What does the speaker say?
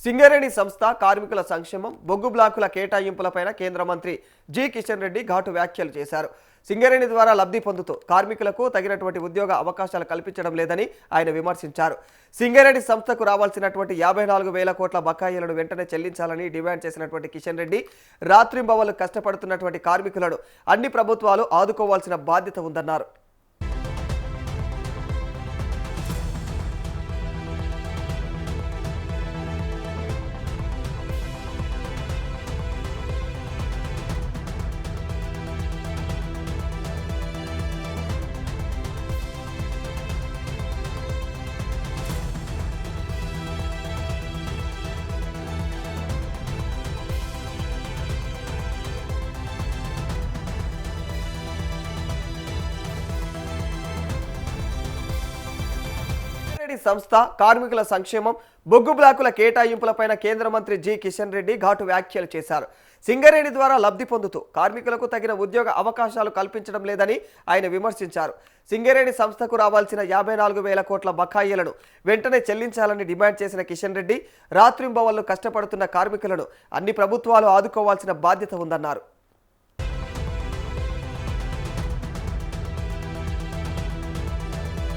సింగరేణి సంస్థ కార్మికుల సంక్షేమం బొగ్గు బ్లాకుల కేటాయింపులపైన కేంద్ర మంత్రి జి కిషన్ రెడ్డి ఘాటు వ్యాఖ్యలు చేశారు. సింగరేణి ద్వారా లబ్ధి పొందుతూ కార్మికులకు తగినటువంటి ఉద్యోగ అవకాశాలు కల్పించడం లేదని ఆయన విమర్శించారు. సింగరేణి సంస్థకు రావాల్సినటువంటి 54,000 కోట్ల బకాయిలను వెంటనే చెల్లించాలని డిమాండ్ చేసినటువంటి కిషన్ రెడ్డి రాత్రింబవళ్లు కష్టపడుతున్నటువంటి కార్మికులను అన్ని ప్రభుత్వాలు ఆదుకోవాల్సిన బాధ్యత ఉందన్నారు. సంస్థ కార్మికుల సంక్షేమం బొగ్గు బ్లాకుల కేటాయింపులపైన కేంద్ర మంత్రి జి కిషన్ రెడ్డి ఘాటు వ్యాఖ్యలు చేశారు. సింగరేణి ద్వారా లబ్ధి పొందుతూ కార్మికులకు తగిన ఉద్యోగ అవకాశాలు కల్పించడం లేదని ఆయన విమర్శించారు. సింగరేణి సంస్థకు రావాల్సిన 54,000 కోట్ల బకాయిలను వెంటనే చెల్లించాలని డిమాండ్ చేసిన కిషన్ రెడ్డి రాత్రింబవళ్లు కష్టపడుతున్న కార్మికులను అన్ని ప్రభుత్వాలు ఆదుకోవాల్సిన బాధ్యత ఉందన్నారు.